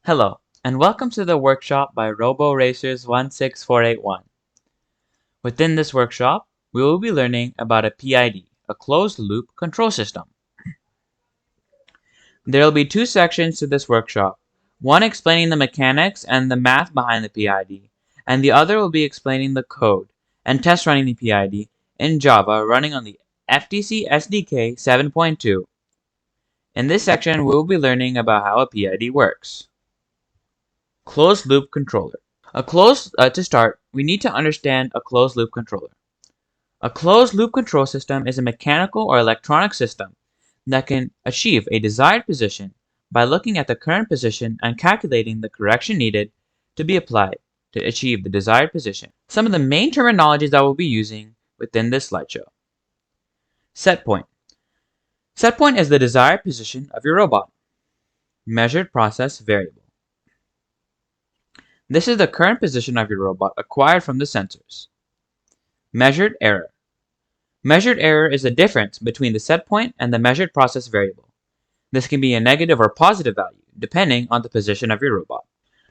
Hello, and welcome to the workshop by RoboRacers 16481. Within this workshop, we will be learning about a PID, a closed-loop control system. There will be two sections to this workshop, one explaining the mechanics and the math behind the PID, and the other will be explaining the code and test running the PID in Java running on the FTC SDK 7.2. In this section, we will be learning about how a PID works. Closed loop controller. To start, we need to understand a closed loop controller. A closed loop control system is a mechanical or electronic system that can achieve a desired position by looking at the current position and calculating the correction needed to be applied to achieve the desired position. Some of the main terminologies that we'll be using within this slideshow. Set point. Set point is the desired position of your robot. Measured process variable. This is the current position of your robot acquired from the sensors. Measured error. Measured error is the difference between the set point and the measured process variable. This can be a negative or positive value, depending on the position of your robot.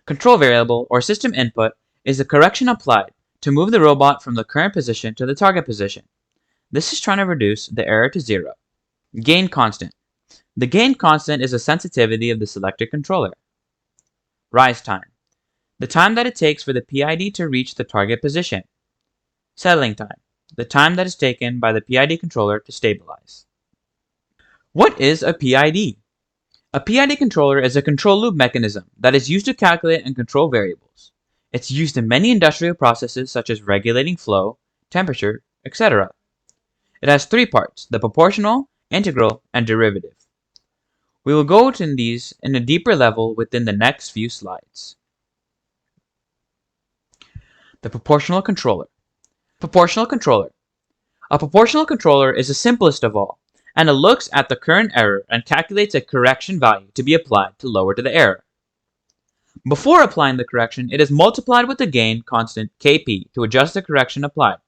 Control variable or system input is the correction applied to move the robot from the current position to the target position. This is trying to reduce the error to zero. Gain constant. The gain constant is the sensitivity of the selected controller. Rise time. The time that it takes for the PID to reach the target position. Settling time. The time that is taken by the PID controller to stabilize. What is a PID? A PID controller is a control loop mechanism that is used to calculate and control variables. It's used in many industrial processes such as regulating flow, temperature, etc. It has three parts: the proportional, integral, and derivative. We will go into these in a deeper level within the next few slides. The proportional controller. Proportional controller. A proportional controller is the simplest of all, and it looks at the current error and calculates a correction value to be applied to lower the error. Before applying the correction, it is multiplied with the gain constant Kp to adjust the correction applied.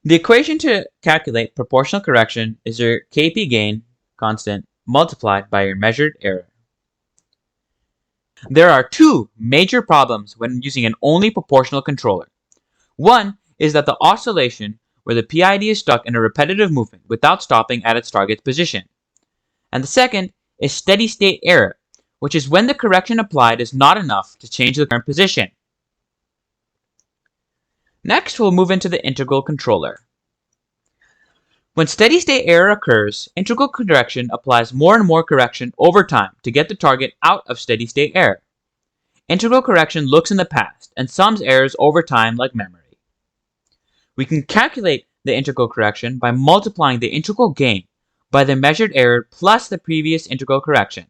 The equation to calculate proportional correction is your Kp gain constant multiplied by your measured error. There are two major problems when using an only proportional controller. One is that the oscillation, where the PID is stuck in a repetitive movement without stopping at its target position. And the second is steady state error, which is when the correction applied is not enough to change the current position. Next, we'll move into the integral controller. When steady state error occurs, integral correction applies more and more correction over time to get the target out of steady state error. Integral correction looks in the past and sums errors over time like memory. We can calculate the integral correction by multiplying the integral gain by the measured error plus the previous integral correction.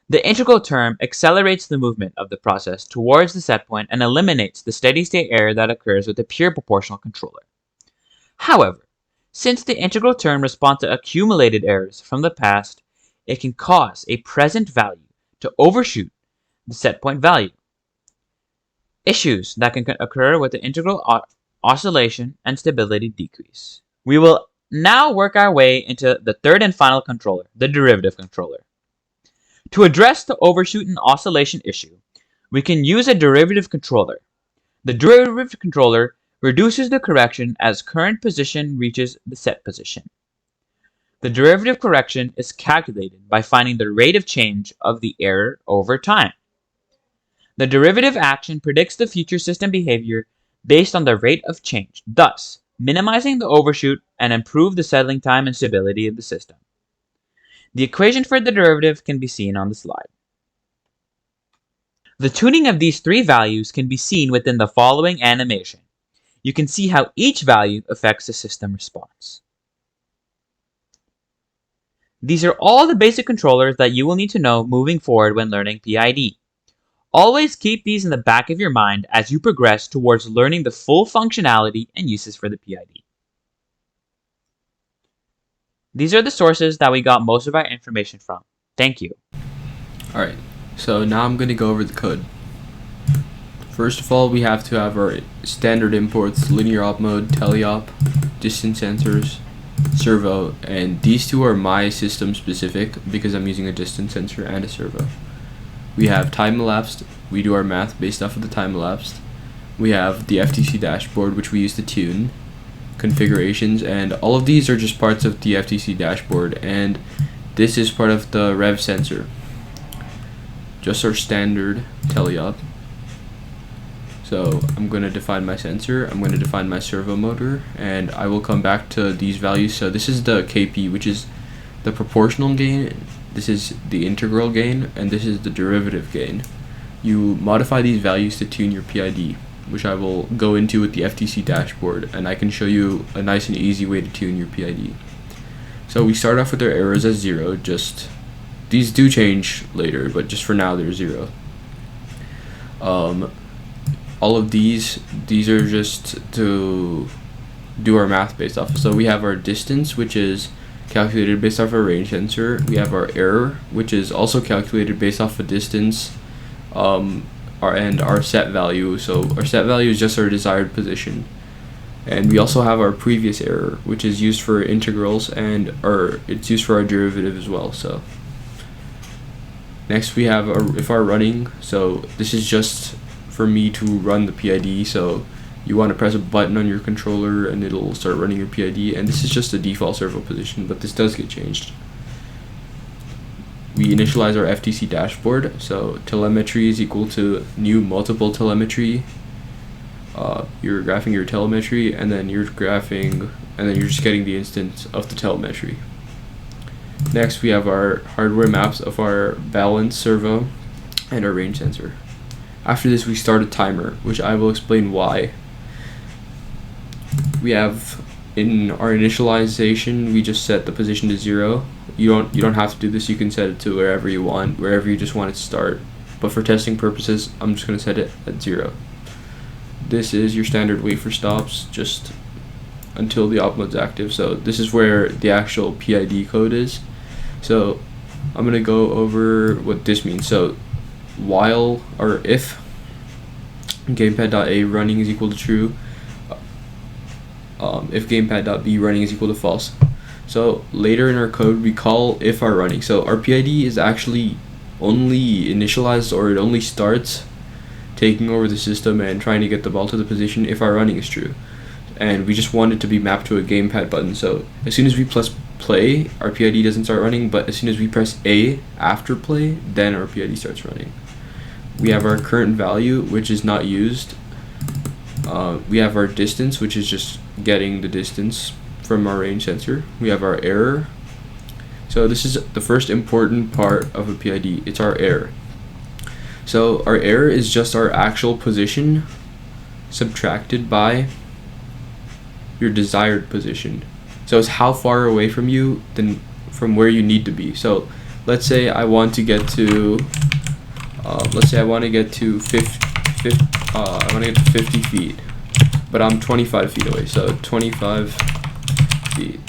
The integral term accelerates the movement of the process towards the set point and eliminates the steady state error that occurs with a pure proportional controller. However, since the integral term responds to accumulated errors from the past, it can cause a present value to overshoot the set point value. Issues that can occur with the integral oscillation and stability decrease. We will now work our way into the third and final controller, the derivative controller. To address the overshoot and oscillation issue, we can use a derivative controller. The derivative controller reduces the correction as current position reaches the set position. The derivative correction is calculated by finding the rate of change of the error over time. The derivative action predicts the future system behavior based on the rate of change, thus minimizing the overshoot and improve the settling time and stability of the system. The equation for the derivative can be seen on the slide. The tuning of these three values can be seen within the following animation. You can see how each value affects the system response. These are all the basic controllers that you will need to know moving forward when learning PID. Always keep these in the back of your mind as you progress towards learning the full functionality and uses for the PID. These are the sources that we got most of our information from. Thank you. Alright, so now I'm going to go over the code. First of all, we have to have our standard imports: linear op mode, teleop, distance sensors, servo, and these two are my system specific because I'm using a distance sensor and a servo. We have time elapsed. We do our math based off of the time elapsed. We have the FTC dashboard, which we use to tune configurations, and all of these are just parts of the FTC dashboard, and this is part of the rev sensor, just our standard teleop. So I'm going to define my sensor, I'm going to define my servo motor, and I will come back to these values. So this is the KP, which is the proportional gain, this is the integral gain, and this is the derivative gain. You modify these values to tune your PID, which I will go into with the FTC dashboard, and I can show you a nice and easy way to tune your PID. So we start off with our errors as 0, just these do change later, but just for now they're 0. All of these are just to do our math based off. So we have our distance, which is calculated based off our range sensor. We have our error, which is also calculated based off of distance, and our set value. So our set value is just our desired position. And we also have our previous error, which is used for integrals, and it's used for our derivative as well. So next we have if our running. So this is just for me to run the PID. So you want to press a button on your controller and it'll start running your PID, and this is just the default servo position, but this does get changed. We initialize our FTC dashboard. So telemetry is equal to new multiple telemetry. You're graphing your telemetry, and then you're just getting the instance of the telemetry. Next we have our hardware maps of our balance servo and our range sensor. After this we start a timer, which I will explain why. We have, in our initialization, we just set the position to 0. You don't have to do this, you can set it to wherever you want, wherever you just want it to start. But for testing purposes, I'm just going to set it at 0. This is your standard wait for stops, just until the op mode's active. So this is where the actual PID code is. So I'm going to go over what this means. So while, or if gamepad.a running is equal to true, if gamepad.b running is equal to false. So later in our code we call if our running. So our PID is actually only initialized, or it only starts taking over the system and trying to get the ball to the position if our running is true. And we just want it to be mapped to a gamepad button. So as soon as we press play, our PID doesn't start running, but as soon as we press A after play, then our PID starts running. We have our current value, which is not used. We have our distance, which is just getting the distance from our range sensor. We have our error. So this is the first important part of a PID. It's our error. So our error is just our actual position subtracted by your desired position. So it's how far away from you from where you need to be. So let's say I want to get to 50 feet, but I'm 25 feet away. So 25 feet.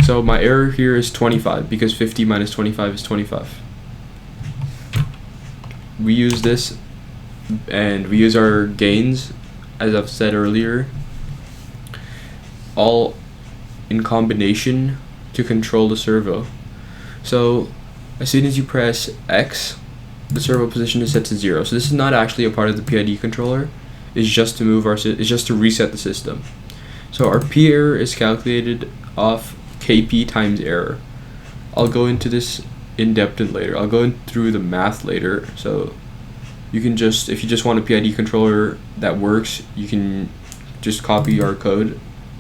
So my error here is 25 because 50 minus 25 is 25. We use this, and we use our gains, as I've said earlier, all in combination to control the servo. So as soon as you press X, the servo position is set to 0. So this is not actually a part of the PID controller. It's just to reset the system. So our P error is calculated off KP times error. I'll go into this in depth later. I'll go through the math later. So you can just, if you just want a PID controller that works, you can just copy our code.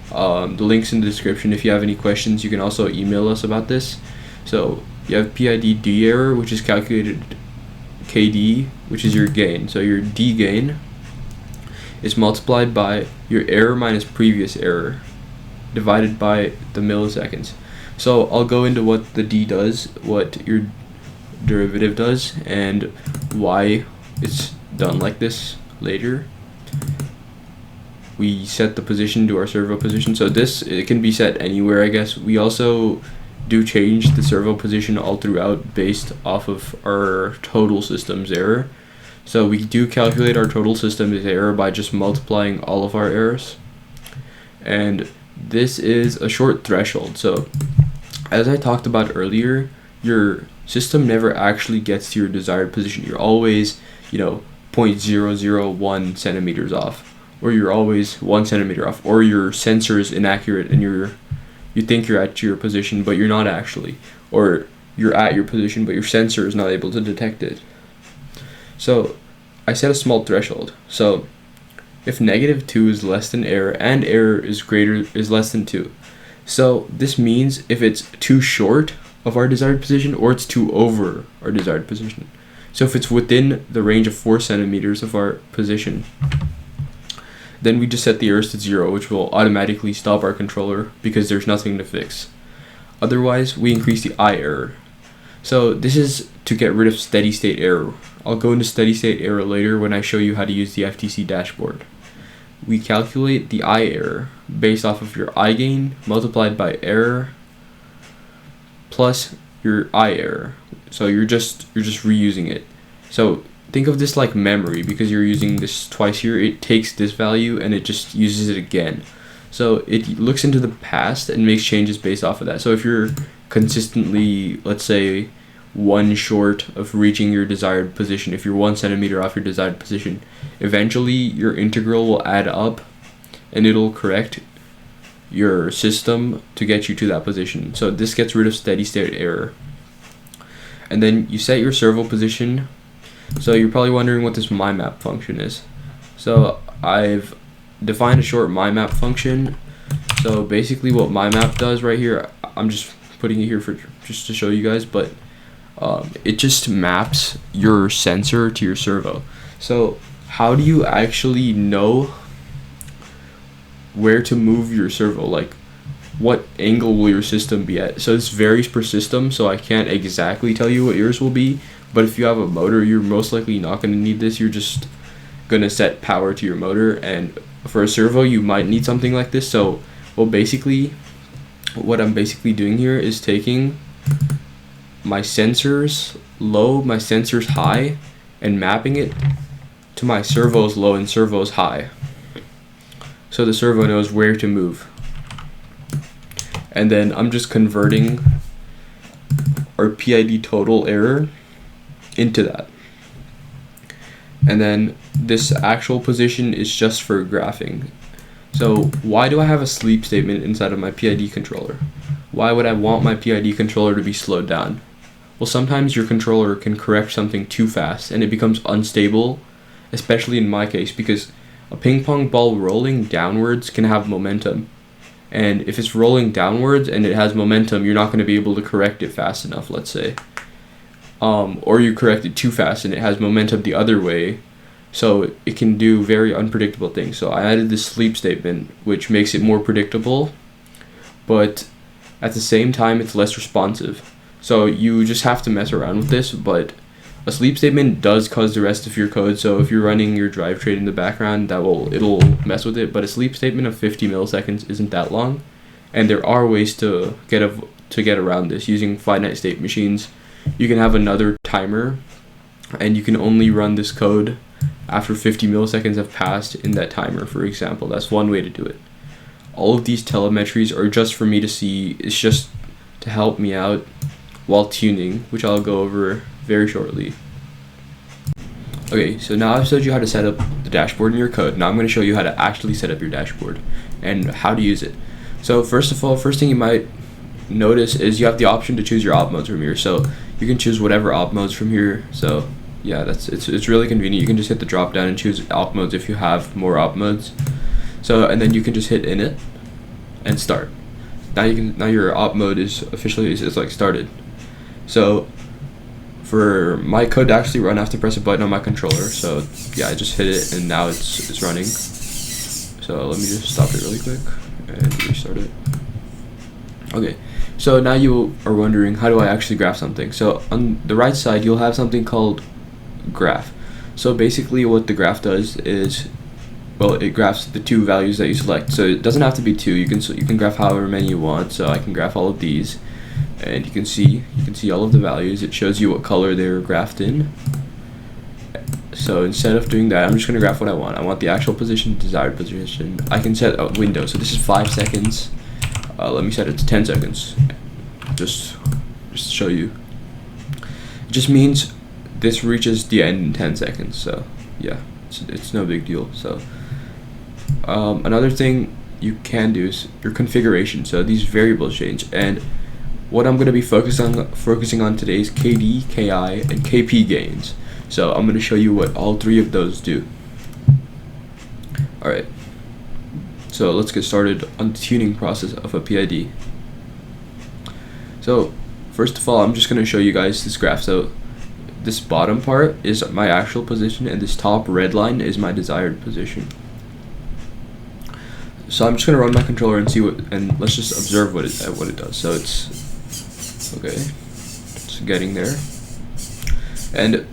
The link's in the description. If you have any questions, you can also email us about this. So you have PID D error, which is calculated KD, which is your gain. So your D gain is multiplied by your error minus previous error divided by the milliseconds. So I'll go into what the D does, what your derivative does, and why it's done like this later. We set the position to our servo position. So it can be set anywhere, I guess. We also do change the servo position all throughout based off of our total system's error. So we do calculate our total system's error by just multiplying all of our errors. And this is a short threshold. So as I talked about earlier, your system never actually gets to your desired position. You're always, 0.001 centimeters off, or you're always 1 centimeter off, or your sensor is inaccurate and you think you're at your position but you're not actually, or you're at your position but your sensor is not able to detect it. So I set a small threshold. So if -2 is less than error and error is less than 2. So this means if it's too short of our desired position or it's too over our desired position. So if it's within the range of 4 centimeters of our position, then we just set the errors to 0, which will automatically stop our controller because there's nothing to fix. Otherwise, we increase the I error. So this is to get rid of steady state error. I'll go into steady state error later when I show you how to use the FTC dashboard. We calculate the I error based off of your I gain multiplied by error plus your I error. So you're just reusing it. So think of this like memory, because you're using this twice here. It takes this value and it just uses it again. So it looks into the past and makes changes based off of that. So if you're consistently, let's say, 1 short of reaching your desired position, if you're 1 centimeter off your desired position, eventually your integral will add up and it'll correct your system to get you to that position. So this gets rid of steady state error. And then you set your servo position. So you're probably wondering what this MyMap function is. So I've defined a short MyMap function. So basically what MyMap does right here, I'm just putting it here for just to show you guys, but it just maps your sensor to your servo. So how do you actually know where to move your servo? Like, what angle will your system be at? So this varies per system, so I can't exactly tell you what yours will be. But if you have a motor, you're most likely not going to need this. You're just going to set power to your motor. And for a servo, you might need something like this. So, well, basically, what I'm basically doing here is taking my sensors low, my sensors high, and mapping it to my servos low and servos high. So the servo knows where to move. And then I'm just converting our PID total error into that. And then this actual position is just for graphing. So why do I have a sleep statement inside of my PID controller? Why would I want my PID controller to be slowed down? Well, sometimes your controller can correct something too fast and it becomes unstable, especially in my case, because a ping pong ball rolling downwards can have momentum. And if it's rolling downwards and it has momentum, you're not going to be able to correct it fast enough, let's say. Or you correct it too fast and it has momentum the other way, so it can do very unpredictable things. So I added this sleep statement, which makes it more predictable, but at the same time it's less responsive. So you just have to mess around with this, but a sleep statement does cause the rest of your code. So if you're running your drivetrain in the background, it'll mess with it. But a sleep statement of 50 milliseconds isn't that long, and there are ways to get around this using finite state machines. You can have another timer, and you can only run this code after 50 milliseconds have passed in that timer, for example. That's one way to do it. All of these telemetries are just for me to see. It's just to help me out while tuning, which I'll go over very shortly. Okay, so now I've showed you how to set up the dashboard in your code. Now I'm going to show you how to actually set up your dashboard and how to use it. So first thing you might notice is you have the option to choose your op modes from here. So you can choose whatever op modes from here. So yeah, it's really convenient. You can just hit the drop down and choose op modes if you have more op modes. So, and then you can just hit init and start. Now your op mode is officially like started. So for my code to actually run, I have to press a button on my controller. So yeah, I just hit it and now it's running. So let me just stop it really quick and restart it. Okay, so now you are wondering, how do I actually graph something? So on the right side, you'll have something called graph. So basically what the graph does is, well, it graphs the two values that you select. So it doesn't have to be two. You can graph however many you want. So I can graph all of these, and you can see all of the values. It shows you what color they're graphed in. So instead of doing that, I'm just going to graph what I want. I want the actual position, desired position. I can set a window. So this is 5 seconds. Let me set it to 10 seconds. Just to show you. just means this reaches the end in 10 seconds. So yeah, it's no big deal. So another thing you can do is your configuration. So these variables change, and what I'm going to be focusing on today is KD, KI, and KP gains. So I'm going to show you what all three of those do. Alright, so let's get started on the tuning process of a PID. So first of all, I'm just going to show you guys this graph. So this bottom part is my actual position, and this top red line is my desired position. So I'm just going to run my controller and see and let's just observe what it does. So it's okay, it's getting there, and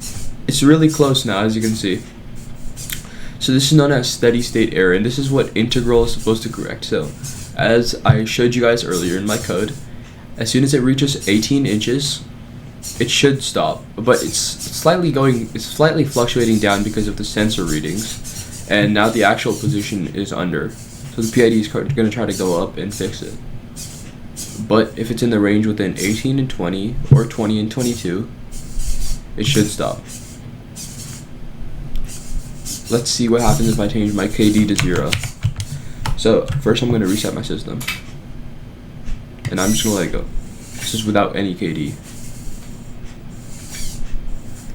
it's really close now, as you can see. So this is known as steady state error, and this is what integral is supposed to correct. So as I showed you guys earlier in my code, as soon as it reaches 18 inches, it should stop, but it's slightly fluctuating down because of the sensor readings, and now the actual position is under. So the PID is going to try to go up and fix it. But if it's in the range within 18 and 20 or 20 and 22, it should stop. Let's see what happens if I change my KD to 0. So first I'm going to reset my system, and I'm just going to let it go. This is without any KD.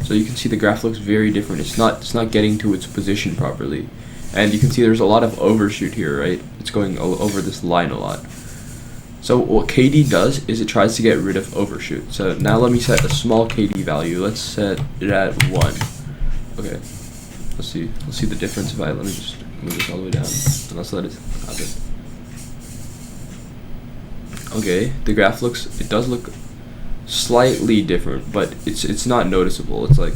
So you can see the graph looks very different. It's not getting to its position properly. And you can see there's a lot of overshoot here, right? It's going over this line a lot. So what KD does is it tries to get rid of overshoot. So now let me set a small KD value. Let's set it at 1. Okay. Let's see the difference let me just move this all the way down, and let's let it happen. Okay, the graph does look slightly different, but it's not noticeable. It's like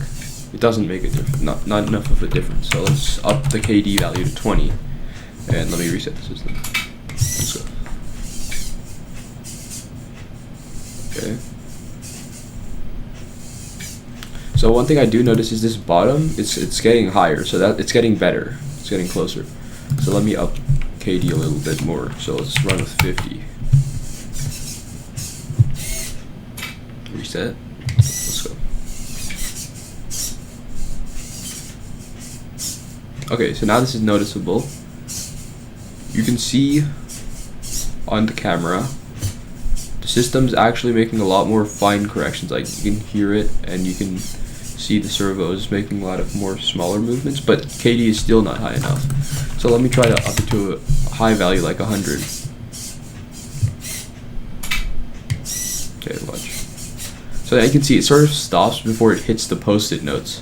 it doesn't make a difference, not enough of a difference. So let's up the KD value to 20, and let me reset the system. Let's go. Okay. So one thing I do notice is this bottom, it's getting higher, so that it's getting better. It's getting closer. So let me up KD a little bit more. So let's run with 50. Reset. Let's go. Okay, so now this is noticeable. You can see on the camera the system's actually making a lot more fine corrections. Like you can hear it, and you can see the servos making a lot of more smaller movements, but KD is still not high enough. So let me try to up it to a high value like 100. Okay, watch. So you can see it sort of stops before it hits the post-it notes,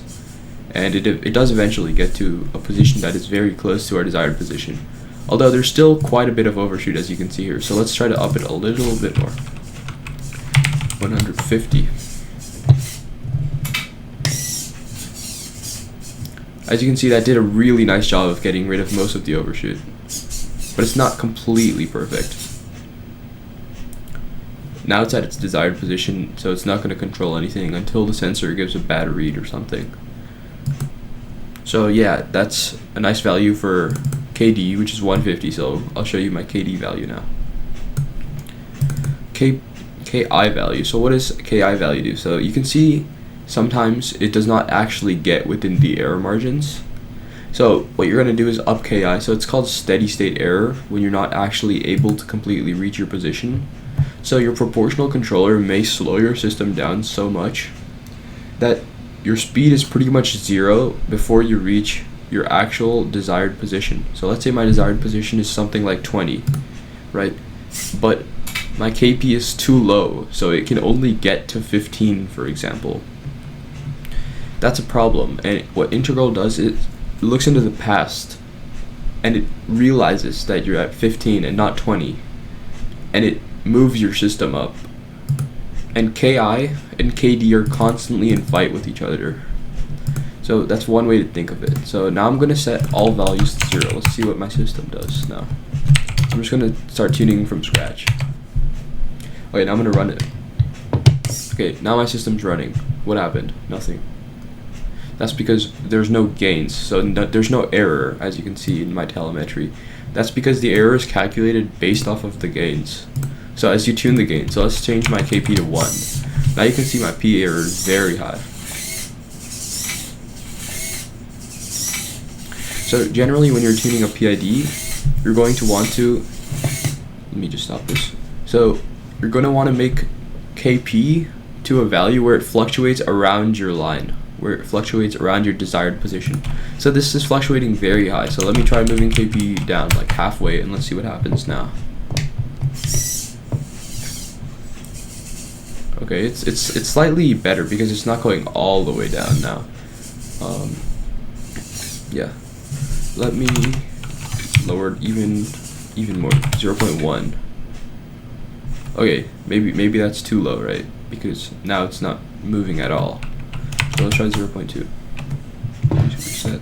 and it does eventually get to a position that is very close to our desired position, although there's still quite a bit of overshoot, as you can see here. So let's try to up it a little bit more. 150. As you can see, that did a really nice job of getting rid of most of the overshoot, but it's not completely perfect. Now it's at its desired position, so it's not going to control anything until the sensor gives a bad read or something. So yeah, that's a nice value for KD, which is 150, so I'll show you my KD value now. KI value. So what does KI value do? So you can see sometimes it does not actually get within the error margins. So what you're going to do is up KI. So it's called steady state error when you're not actually able to completely reach your position. So your proportional controller may slow your system down so much that your speed is pretty much 0 before you reach your actual desired position. So let's say my desired position is something like 20, right? But my KP is too low, so it can only get to 15, for example. That's a problem, and what integral does is it looks into the past, and it realizes that you're at 15 and not 20, and it moves your system up. And KI and KD are constantly in fight with each other. So that's one way to think of it. So now I'm going to set all values to 0. Let's see what my system does now. I'm just going to start tuning from scratch. Okay, now I'm going to run it. Okay, now my system's running. What happened? Nothing. That's because there's no gains, so there's no error, as you can see in my telemetry. That's because the error is calculated based off of the gains. So as you tune the gain, so let's change my KP to 1. Now you can see my P error is very high. So generally when you're tuning a PID, you're going to want to, let me just stop this. So you're going to want to make KP to a value where it fluctuates around your line, where it fluctuates around your desired position. So this is fluctuating very high. So let me try moving KP down like halfway and let's see what happens now. Okay, it's slightly better because it's not going all the way down now. Yeah. Let me lower it even more, 0.1. Okay, maybe that's too low, right? Because now it's not moving at all. So let's try 0.2. Reset.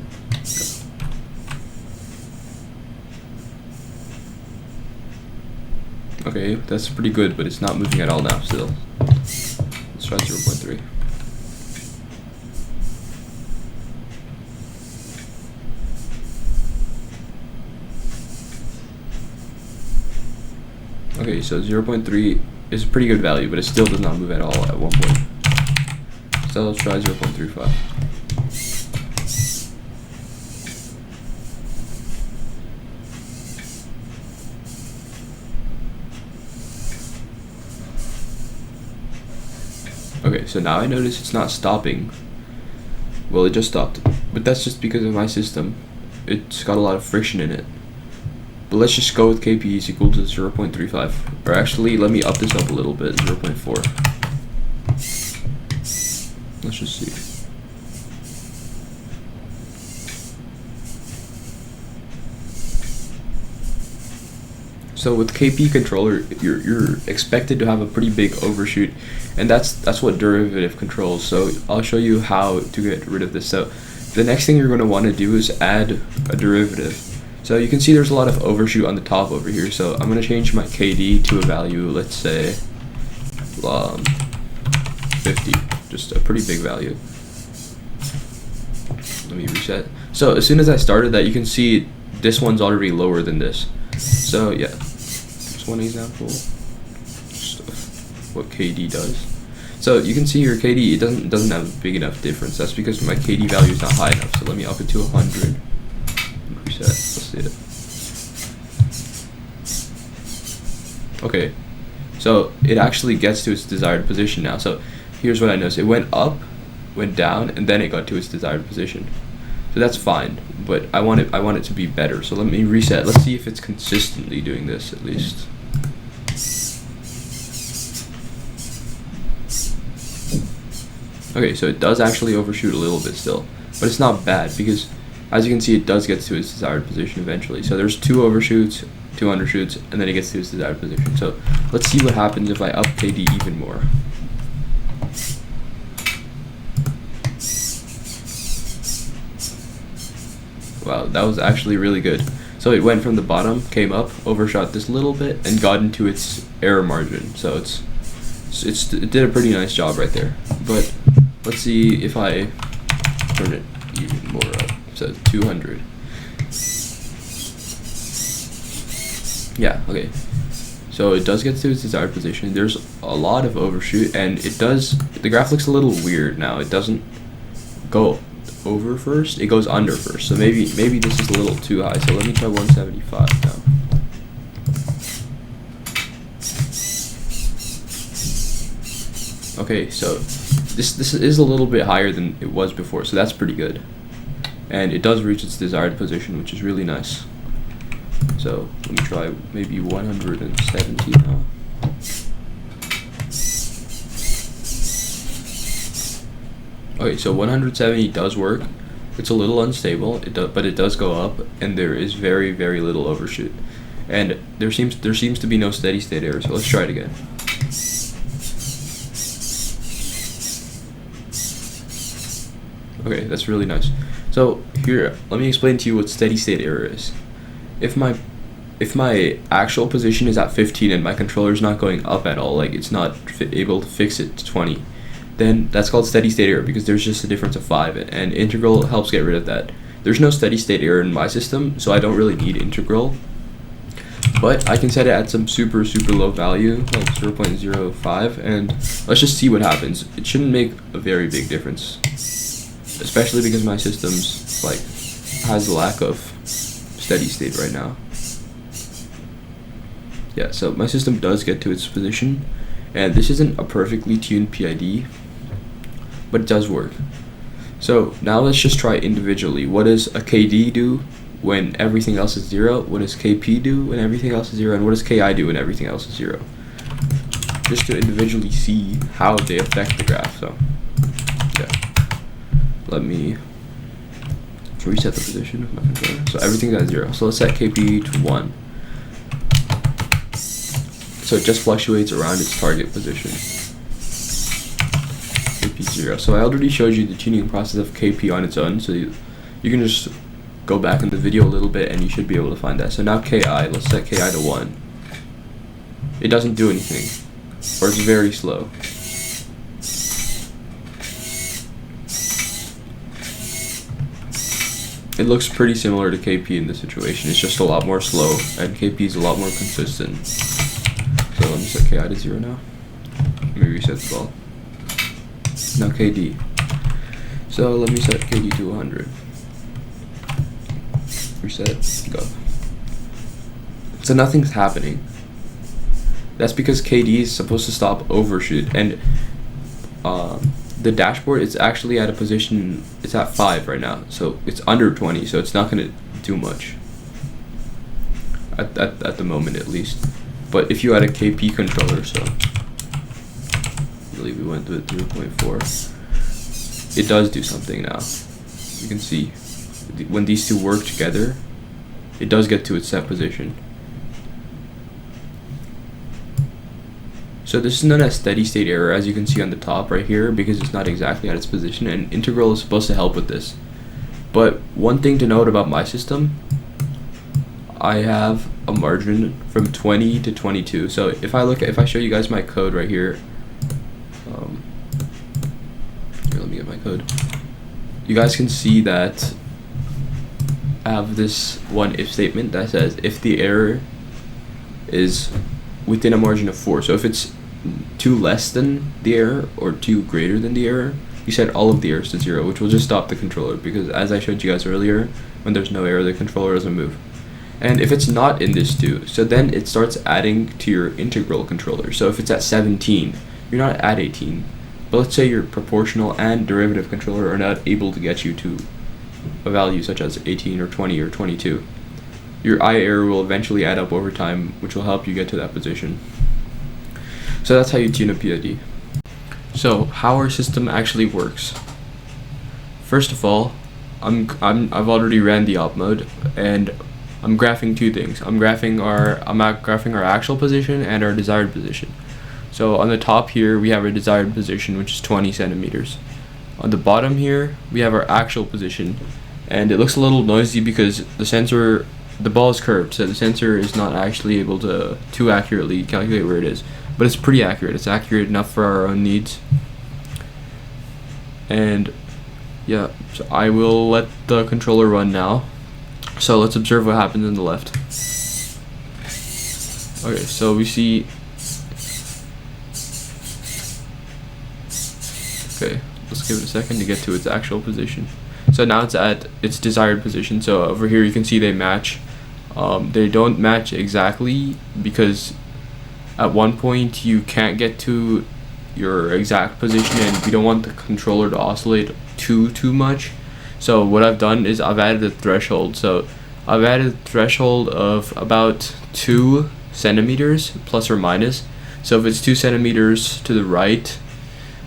Okay, that's pretty good, but it's not moving at all now still. Let's try 0.3. Okay, so 0.3 is a pretty good value, but it still does not move at all at one point. So let's try 0.35. Okay, so now I notice it's not stopping. Well, it just stopped, but that's just because of my system. It's got a lot of friction in it. But let's just go with KP is equal to 0.35. Or actually, let me up this up a little bit, 0.4. Let's just see. So with KP controller, you're expected to have a pretty big overshoot, and that's what derivative controls. So I'll show you how to get rid of this. So the next thing you're going to want to do is add a derivative. So you can see there's a lot of overshoot on the top over here. So I'm going to change my KD to a value, let's say 50, just a pretty big value. Let me reset. So as soon as I started that, you can see this one's already lower than this. So yeah, just one example of what KD does. So you can see your KD, it doesn't have a big enough difference. That's because my KD value is not high enough. So let me up it to 100. Reset. Let's see it. Okay, so it actually gets to its desired position now. So here's what I noticed: it went up, went down, and then it got to its desired position. So that's fine, but I want it to be better. So let me reset. Let's see if it's consistently doing this at least. Okay, so it does actually overshoot a little bit still, but it's not bad because, as you can see, it does get to its desired position eventually. So there's 2 overshoots, 2 undershoots, and then it gets to its desired position. So let's see what happens if I up KD even more. Wow, that was actually really good. So it went from the bottom, came up, overshot this little bit, and got into its error margin. So it did a pretty nice job right there. But let's see if I turn it even more up. So 200. Yeah, okay. So it does get to its desired position. There's a lot of overshoot, and the graph looks a little weird now. It doesn't go over first, it goes under first. So maybe this is a little too high. So let me try 175 now. Okay, so this is a little bit higher than it was before, so that's pretty good. And it does reach its desired position, which is really nice. So let me try maybe 170 now. Okay, so 170 does work. It's a little unstable, but it does go up, and there is very, very little overshoot. And there seems to be no steady state error. So let's try it again. Okay, that's really nice. So here, let me explain to you what steady state error is. If my actual position is at 15 and my controller is not going up at all, like it's not able to fix it to 20, then that's called steady state error because there's just a difference of 5, and integral helps get rid of that. There's no steady state error in my system, so I don't really need integral. But I can set it at some super low value, like 0.05, and let's just see what happens. It shouldn't make a very big difference, especially because my system's like has a lack of steady state right now. Yeah, so my system does get to its position, and this isn't a perfectly tuned PID, but it does work. So now let's just try individually. What does a KD do when everything else is 0? What does KP do when everything else is 0? And what does KI do when everything else is 0? Just to individually see how they affect the graph. So yeah, let me reset the position of my controller. So everything's at 0. So let's set KP to 1. So it just fluctuates around its target position. KP 0. So I already showed you the tuning process of KP on its own, so you can just go back in the video a little bit and you should be able to find that. So now KI, let's set KI to 1. It doesn't do anything, or it's very slow. It looks pretty similar to KP in this situation. It's just a lot more slow, and KP is a lot more consistent. So let me set KI to 0 now. Let me reset the ball. Now KD. So let me set KD to 100. Reset, go. So nothing's happening. That's because KD is supposed to stop overshoot, and the dashboard, it's actually at a position, it's at 5 right now, so it's under 20, so it's not going to do much at the moment, at least. But if you had a KP controller, so I believe we went with 0.4, it does do something now. You can see when these two work together, it does get to its set position. So this is known as steady state error, as you can see on the top right here, because it's not exactly at its position, and integral is supposed to help with this. But one thing to note about my system, I have a margin from 20 to 22. So if I show you guys my code right here, here, let me get my code. You guys can see that I have this one if statement that says if the error is within a margin of 4. So if it's 2 less than the error or 2 greater than the error, you set all of the errors to 0, which will just stop the controller, because as I showed you guys earlier, when there's no error, the controller doesn't move. And if it's not in this 2, so then it starts adding to your integral controller. So if it's at 17, you're not at 18. But let's say your proportional and derivative controller are not able to get you to a value such as 18 or 20 or 22. Your I error will eventually add up over time, which will help you get to that position. So that's how you tune a PID. So how our system actually works. First of all, I've already ran the op mode, and I'm graphing 2 things. I'm graphing our actual position and our desired position. So on the top here, we have our desired position, which is 20 centimeters. On the bottom here, we have our actual position, and it looks a little noisy because the ball is curved, so the sensor is not actually able to too accurately calculate where it is. But it's pretty accurate. It's accurate enough for our own needs. And yeah, so I will let the controller run now. So let's observe what happens on the left. Okay, so we see. Okay, let's give it a second to get to its actual position. So now it's at its desired position. So over here you can see they match. They don't match exactly because at one point you can't get to your exact position, and we don't want the controller to oscillate too much. So what I've done is I've added a threshold. So I've added a threshold of about 2 centimeters plus or minus. So if it's 2 centimeters to the right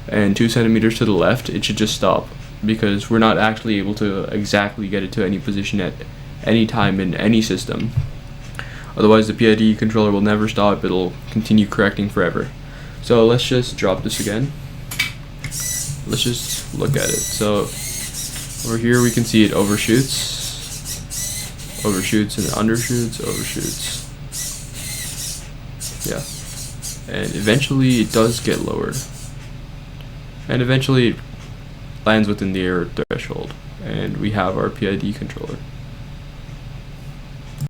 and 2 centimeters to the left, it should just stop, because we're not actually able to exactly get it to any position at any time in any system. Otherwise the PID controller will never stop, it'll continue correcting forever. So let's just drop this again. Let's just look at it. So over here we can see it overshoots and undershoots, overshoots. Yeah. And eventually it does get lowered. And eventually it lands within the error threshold. And we have our PID controller.